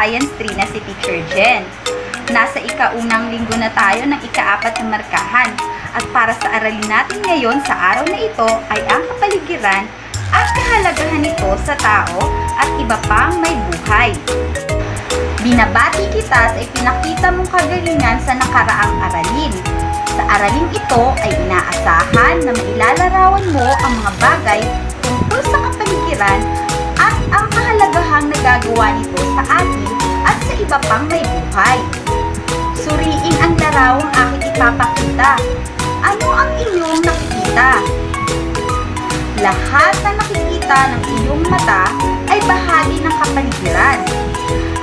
Science 3 na si Teacher Jen. Nasa ika-unang linggo na tayo ng ika-4 na markahan. At para sa aralin natin ngayon sa araw na ito ay ang kapaligiran at kahalagahan nito sa tao at iba pang may buhay. Binabati kita sa ipinakita mong kagalingan sa nakaraang aralin. Sa araling ito ay inaasahan na mailalarawan mo ang mga bagay tungkol sa kapaligiran at ang kahalagahang nagagawa nito sa atin at sa iba pang may buhay. Suriin ang larawang aking ipapakita. Ano ang inyong nakikita? Lahat na nakikita ng iyong mata ay bahagi ng kapaligiran.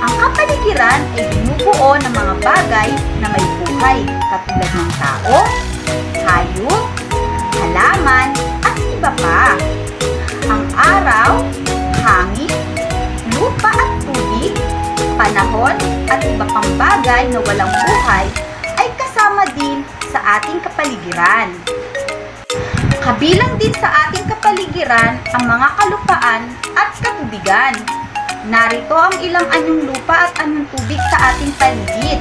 Ang kapaligiran ay binubuo ng mga bagay na may buhay katulad ng tao, hayop, halaman, at iba pa. Ang araw, hangin, lupa at tubig, panahon at iba pang bagay na walang buhay ay kasama din sa ating kapaligiran. Kabilang din sa ating kapaligiran ang mga kalupaan at katubigan. Narito ang ilang anyong lupa at anyong tubig sa ating paligid.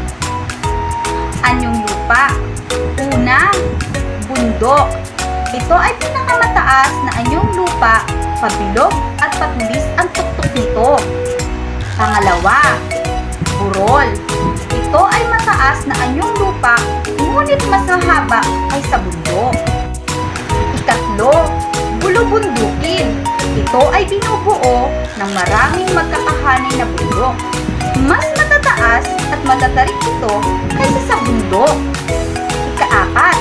Anyong lupa. Una, bundok. Ito ay pinakamataas na anyong lupa, pabilog at patulis ang tuktok nito. Pangalawa, burol. Ito ay mataas na anyong lupa, ngunit mas mahaba kaysa bundok. Ikatlo, bulubundukin. Ito ay binubuo ng maraming magkakahanay na bundok. Mas matataas at matatarik ito kaysa sa bundok. Ikaapat,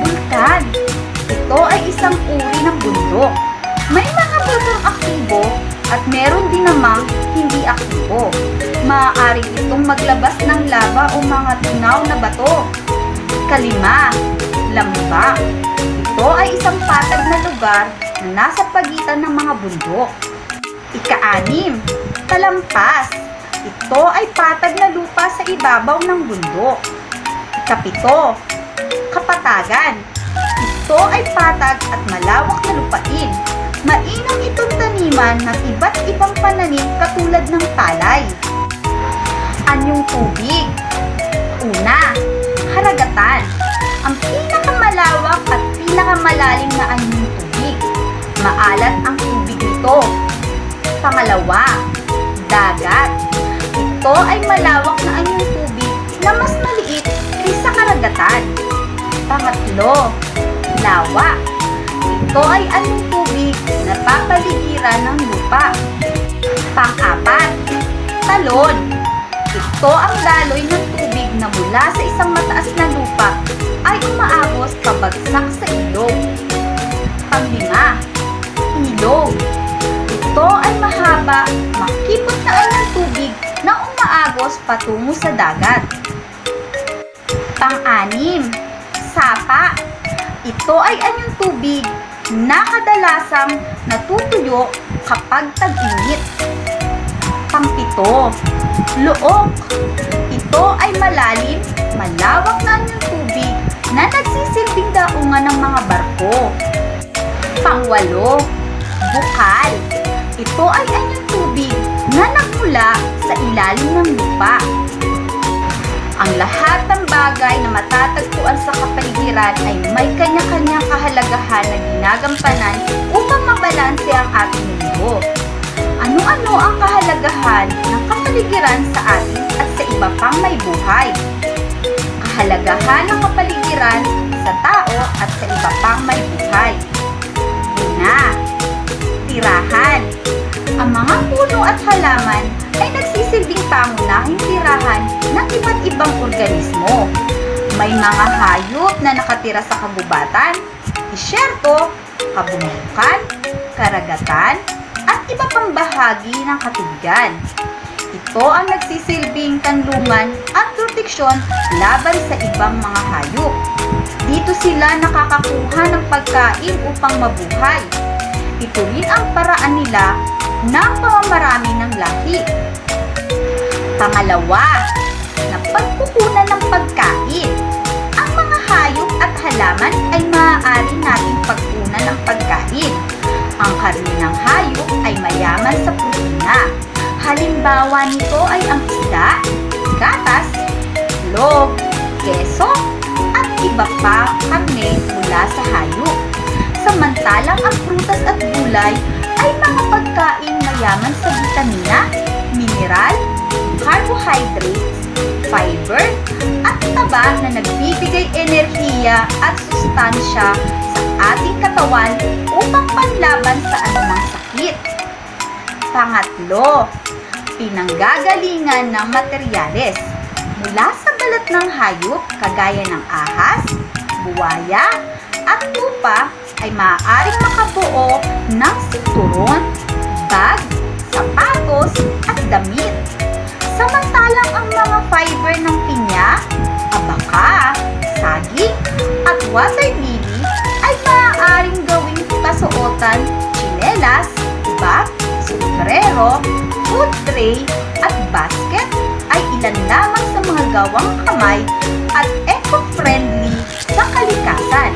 bulkan. Ito ay isang uri ng bundok. May mga bulkang aktibo at meron din namang hindi aktibo. Maaari itong maglabas ng lava o mga tunaw na bato. Ikalima, lambak. Ito ay isang patag na lugar na nasa pagitan ng mga bundok. Ika-6, talampas. Ito ay patag na lupa sa ibabaw ng bundok. Ika-7, kapatagan. Ito ay patag at malawak na lupain. Mainam itong taniman ng iba't ibang pananim katulad ng palay. Anyong tubig. Una, haragatan. Ang pinakamalawak at pinakamalalim na anyong tubig. Maalat ang tubig nito. Pangalawa, dagat. Ito ay malawak na anyong tubig na mas maliit kaysa karagatan. Pangatlo, lawa. Ito ay anyong tubig na papaligiran ng lupa. Pang-apat, talon. Ito ang daloy ng tubig na mula sa isang mataas na lupa ay umaagos pabagsak sa ilog. Pang-lima, ilog. Ito ay mahaba, makipot na anyong tubig na umaagos patungo sa dagat. Pang-anim, sapa. Ito ay anyong tubig na kadalasang natutuyo kapag tag-init. Pang-pito, luok. Ito ay malalim, malawak na anyong tubig na nagsisilbing daungan ng mga barko. Pang-walo, bukal. Ito ay anyong tubig na nagmula sa ilalim ng lupa. Ang lahat ng bagay na matatagpuan sa kapaligiran ay may kanya-kanyang kahalagahan na ginagampanan upang mabalanse ang ating mundo. Ano-ano ang kahalagahan ng kapaligiran sa atin at sa iba pang may buhay? Kahalagahan ng kapaligiran sa tao at sa iba pang may buhay. Una, tirahan. Ang mga puno at halaman ay nagsisilbing pangunahing tirahan ng iba't ibang organismo. May mga hayop na nakatira sa kagubatan, disyerto, kabundukan, karagatan, at iba pang bahagi ng katubigan. Ito ang nagsisilbing kanlungan at proteksyon laban sa ibang mga hayop. Dito sila nakakakuha ng pagkain upang mabuhay. Ito rin ang paraan nila ng pamamarami ng lahi. Pangalawa, na pagkukunan ng pagkain. Ang mga hayop at halaman ay maaari nating pagkunan ng pagkain. Ang karne ng hayop ay mayaman sa protina. Halimbawa nito ay ang itlog, keso, at iba pa karne mula sa hayop. Samantalang ang prutas at gulay ay mga pagkain mayaman sa bitamina, mineral, carbohydrates, fiber, at taba na nagbibigay enerhiya at sustansya sa ating katawan upang panlaban sa anumang sakit. Pangatlo, pinanggagalingan ng materyales mula sa balat ng hayop kagaya ng ahas, buwaya, at tupa ay maaaring makabuo ng sinturon, bag, sapatos, at damit. Samantalang ang mga fiber ng pinya, abaka, saging, at water lily ay maaaring gawing kasuotan, tsinelas, bag, sombrero, food tray, at basket ay ilan lamang sa mga gawang kamay at eco-friendly sa kalikasan.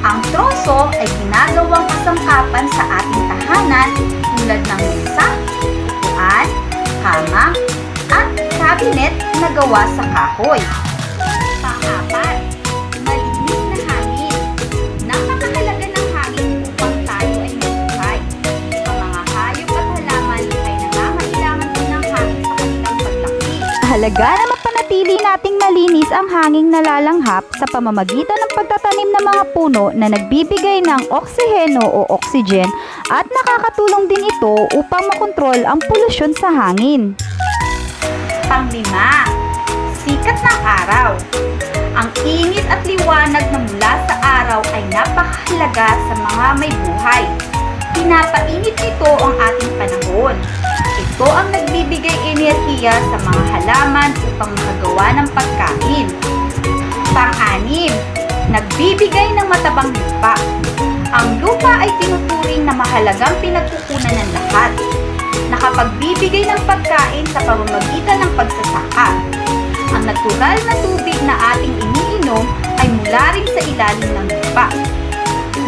Ang troso ay ginagawang kasangkapan sa ating tahanan tulad ng mesa, upuan, kama, at cabinet na gawa sa kahoy. Pang-apat, malinis na hangin. Napakahalaga ng hangin upang tayo ay mabuhay. Ang mga hayop at halaman ay nangangailangan din ng hangin sa kanilang paglaki. Halaga na mapanatili nating malinis ang hanging nalalanghap sa pamamagitan ng pagtatanim ng mga puno na nagbibigay ng oksiheno o oxygen at nakakatulong din ito upang makontrol ang polusyon sa hangin. Pang-lima, sikat ng araw. Ang init at liwanag na mula sa araw ay napakahalaga sa mga may buhay. Pinapainit nito ang ating panahon. Ito ang nagbibigay enerhiya sa mga halaman upang makagawa ng pagkain. Pang-anim, nagbibigay ng matabang lupa. Ang lupa ay tinuturing na mahalagang pinagkukunan ng lahat. Nakapagbibigay ng pagkain sa pamamagitan ng pagsasaka. Ang natural na tubig na ating iniinom ay mula rin sa ilalim ng lupa.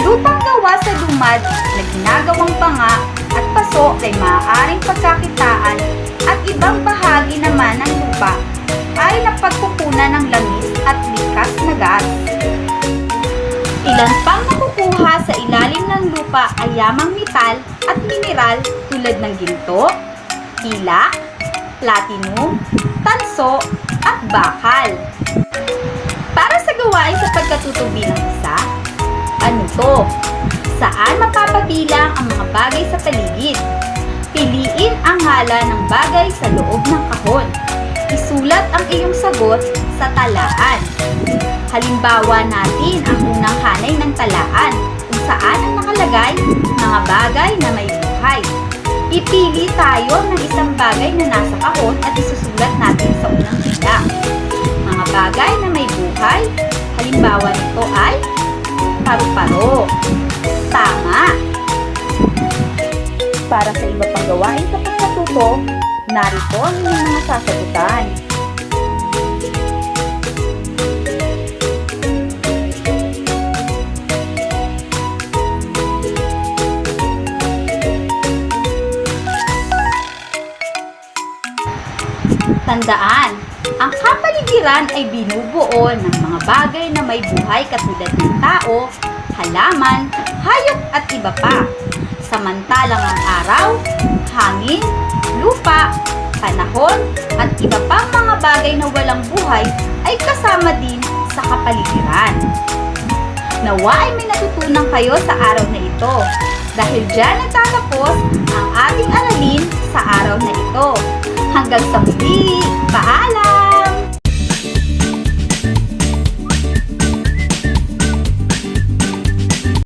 Lupang gawa sa lumad na ginagawang banga at paso ay maaaring pagkakitaan at ibang bahagi naman ng lupa ay napagkukunan ng langis at likas na gas. Ilan pang nakukuha sa ilalim ng lupa ay yamang metal at mineral tulad ng ginto, hila, platinum, tanso, at bakal. Para sa gawain sa pagkatutubi ng isa, ano to? Saan mapapabilang ang mga bagay sa paligid? Piliin ang hala ng bagay sa loob ng kahon. Isulat ang iyong sagot sa talaan. Halimbawa natin ang unang hanay ng talaan kung saan ang nakalagay mga bagay na may buhay. Ipili tayo ng isang bagay na nasa kahon at isusulat natin sa unang bilang. Mga bagay na may buhay, halimbawa nito ay paru-paro. Tama! Para sa iba pang gawain sa pagkatuto, narito ang inyong mga sasagutan. Tandaan, ang kapaligiran ay binubuo ng mga bagay na may buhay katulad ng tao, halaman, hayop at iba pa. Samantalang ang araw, hangin, lupa, panahon, at iba pang mga bagay na walang buhay ay kasama din sa kapaligiran. Nawa ay may natutunan kayo sa araw na ito. Dahil dyan nagtatapos ang ating aralin sa araw na ito. Hanggang sa muli, paalam!